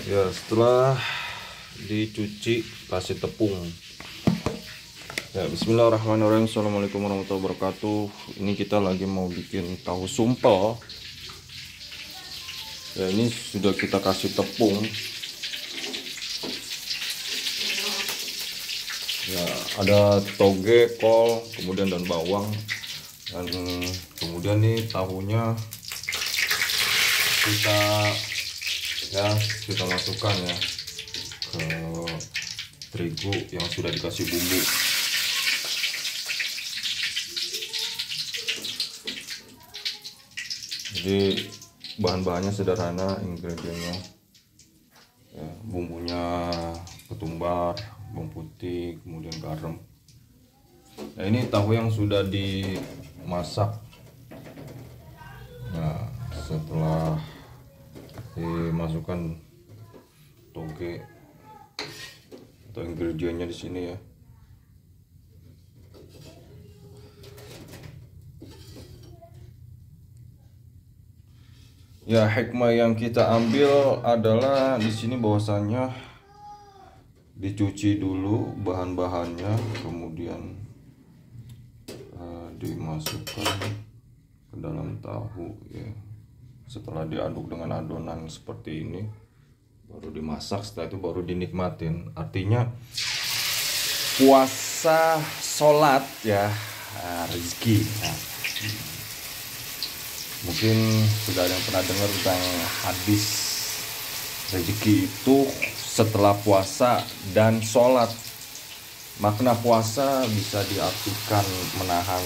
Ya, setelah dicuci kasih tepung. Ya, bismillahirrahmanirrahim. Assalamualaikum warahmatullahi wabarakatuh. Ini kita lagi mau bikin tahu sumpel. Ya, ini sudah kita kasih tepung. Ya, ada toge, kol, kemudian dan bawang. Dan kemudian nih tahunya kita masukkan ya ke terigu yang sudah dikasih bumbu. Jadi bahan-bahannya sederhana, ingredientnya ya, bumbunya ketumbar, bawang putih, kemudian garam. Nah, ini tahu yang sudah dimasak. Nah, setelah dimasukkan toge atau ingredientnya di sini ya. Ya, hikmah yang kita ambil adalah di sini bahwasanya dicuci dulu bahan-bahannya, kemudian dimasukkan ke dalam tahu ya. Setelah diaduk dengan adonan seperti ini baru dimasak, setelah itu baru dinikmatin. Artinya puasa sholat ya, rezeki. Nah, mungkin sudah ada yang pernah dengar tentang hadis rezeki itu setelah puasa dan sholat. Makna puasa bisa diartikan menahan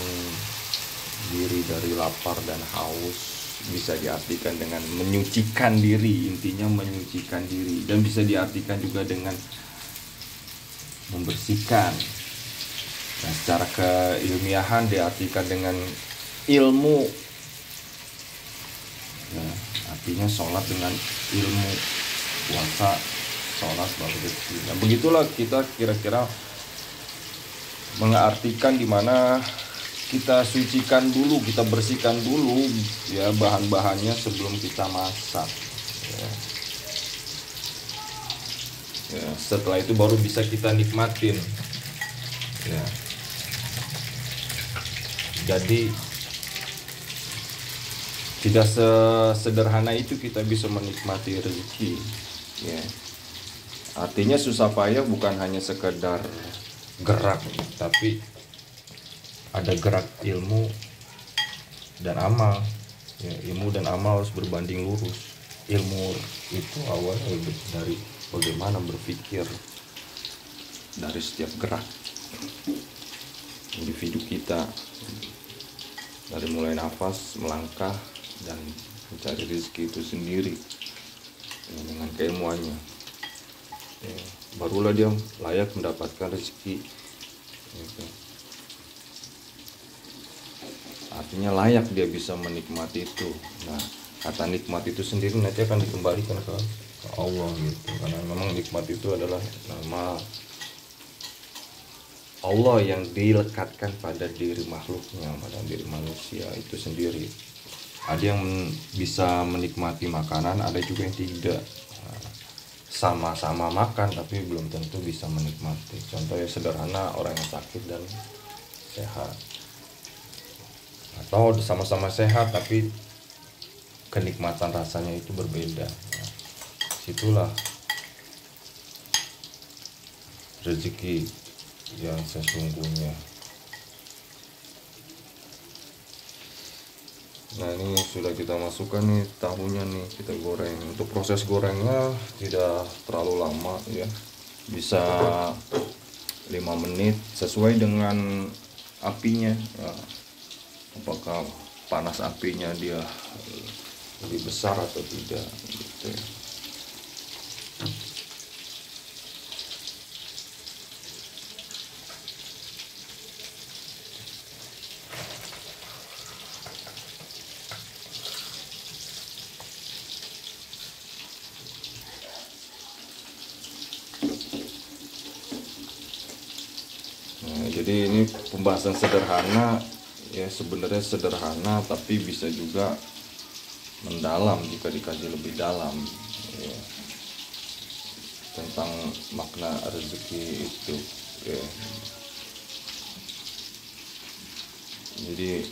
diri dari lapar dan haus, bisa diartikan dengan menyucikan diri, intinya menyucikan diri, dan bisa diartikan juga dengan membersihkan. Nah, secara keilmiahan diartikan dengan ilmu. Nah, artinya sholat dengan ilmu, puasa, sholat baru rezeki. Nah, begitulah kita kira-kira mengartikan dimana kita sucikan dulu, kita bersihkan dulu ya bahan-bahannya sebelum kita masak ya. Ya, setelah itu baru bisa kita nikmatin ya. Jadi tidak sesederhana itu kita bisa menikmati rezeki ya. Artinya susah payah bukan hanya sekedar gerak, tapi ada gerak ilmu dan amal ya. Ilmu dan amal harus berbanding lurus. Ilmu itu awalnya dari bagaimana berpikir dari setiap gerak individu kita, dari mulai nafas, melangkah, dan mencari rezeki itu sendiri ya, dengan keilmuannya ya, barulah dia layak mendapatkan rezeki gitu. Artinya layak dia bisa menikmati itu. Nah, kata nikmat itu sendiri nanti akan dikembalikan ke Allah gitu, karena memang nikmat itu adalah nama Allah yang dilekatkan pada diri makhluknya, pada diri manusia itu sendiri. Ada yang bisa menikmati makanan, ada juga yang tidak. Sama-sama makan tapi belum tentu bisa menikmati. Contohnya sederhana, orang yang sakit dan sehat, atau sama-sama sehat tapi kenikmatan rasanya itu berbeda. Nah, situlah rezeki yang sesungguhnya. Nah, ini sudah kita masukkan nih tahunya nih, kita goreng. Untuk proses gorengnya tidak terlalu lama ya, bisa 5 menit sesuai dengan apinya ya. Apakah panas apinya dia lebih besar atau tidak gitu ya. Nah, jadi ini pembahasan sederhana ya, sebenarnya sederhana tapi bisa juga mendalam jika dikaji lebih dalam ya. tentang makna rezeki itu ya. Jadi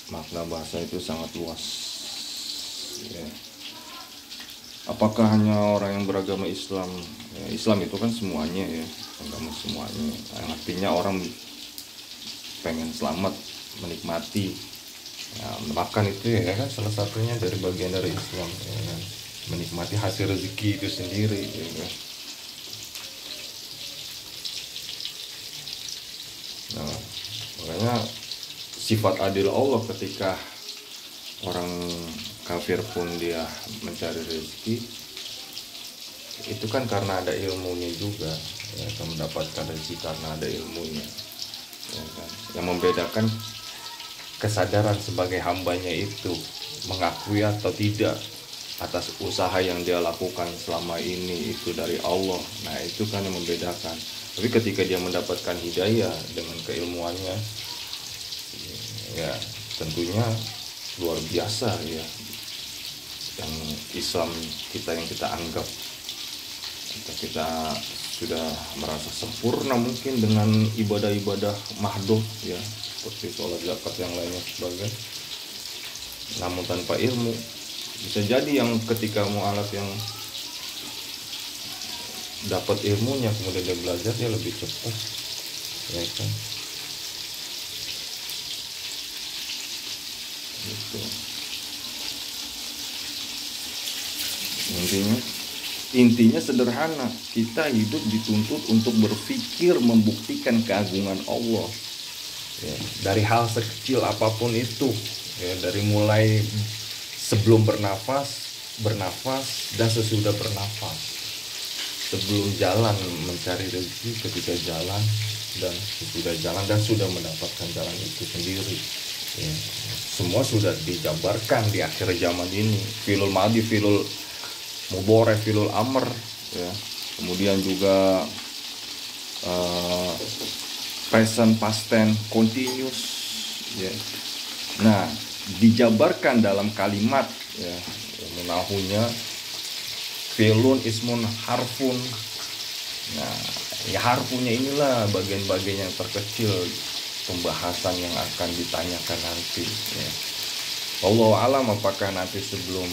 makna bahasa itu sangat luas ya. Apakah hanya orang yang beragama Islam ya, Islam itu kan semuanya ya, agama semuanya, yang artinya orang pengen selamat, menikmati ya, makan itu ya kan salah satunya dari bagian dari Islam ya kan? Menikmati hasil rezeki itu sendiri ya kan? Nah, makanya sifat adil Allah ketika orang kafir pun dia mencari rezeki itu kan karena ada ilmunya juga ya, akan mendapatkan rezeki karena ada ilmunya ya kan? Yang membedakan kesadaran sebagai hambanya itu mengakui atau tidak atas usaha yang dia lakukan selama ini itu dari Allah. Nah itu kan yang membedakan. Tapi ketika dia mendapatkan hidayah dengan keilmuannya ya tentunya luar biasa ya, yang Islam kita yang kita anggap kita sudah merasa sempurna mungkin dengan ibadah-ibadah mahdoh ya, seperti sholat, zakat, yang lainnya sebagainya, namun tanpa ilmu. Bisa jadi yang ketika mu'alaf yang dapat ilmunya kemudian dia belajar, dia lebih cepat ya kan gitu. Intinya sederhana, kita hidup dituntut untuk berpikir membuktikan keagungan Allah ya, dari hal sekecil apapun itu ya, dari mulai sebelum bernafas dan sesudah bernafas, sebelum jalan mencari rezeki, ketika jalan, dan sesudah jalan dan sudah mendapatkan jalan itu sendiri ya. Semua sudah dijabarkan di akhir zaman ini, filul madi, filul mudhari, filul amr ya. Kemudian juga present, past tense, continuous ya. Nah dijabarkan dalam kalimat ya, menahunya fi'lun ismun harfun. Nah ya, harfunya inilah bagian-bagian yang terkecil pembahasan yang akan ditanyakan nanti ya. Wallahu alam, apakah nanti sebelum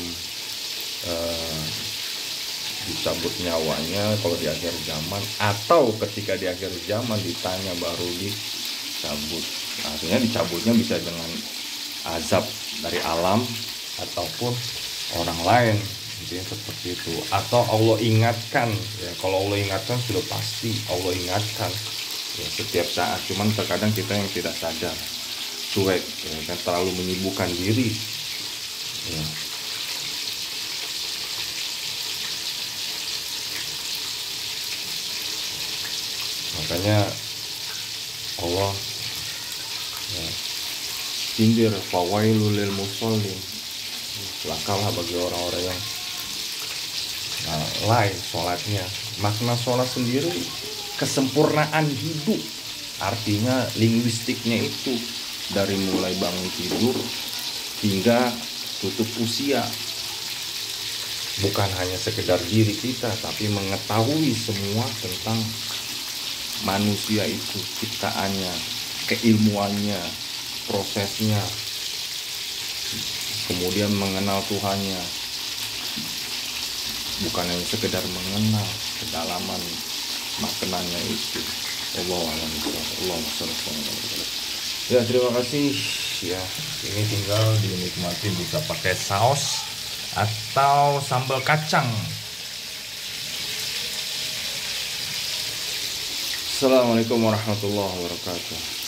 dicabut nyawanya kalau di akhir zaman, atau ketika di akhir zaman ditanya baru dicabut. Artinya dicabutnya bisa dengan azab dari alam ataupun orang lain, intinya seperti itu. Atau Allah ingatkan ya, kalau Allah ingatkan sudah pasti Allah ingatkan ya, setiap saat. Cuman terkadang kita yang tidak sadar, cuek ya, kan terlalu menyibukkan diri ya. Makanya Allah ya, sindir, fawailul lil musallin, celakalah bagi orang-orang yang lalai sholatnya. Makna sholat sendiri kesempurnaan hidup, artinya linguistiknya itu dari mulai bangun tidur hingga tutup usia, bukan hanya sekedar diri kita, tapi mengetahui semua tentang manusia itu, ciptaannya, keilmuannya, prosesnya, kemudian mengenal Tuhannya, bukan hanya sekedar mengenal kedalaman maknanya itu. Ya terima kasih ya, ini tinggal dinikmati, bisa pakai saus atau sambal kacang. Assalamualaikum warahmatullahi wabarakatuh.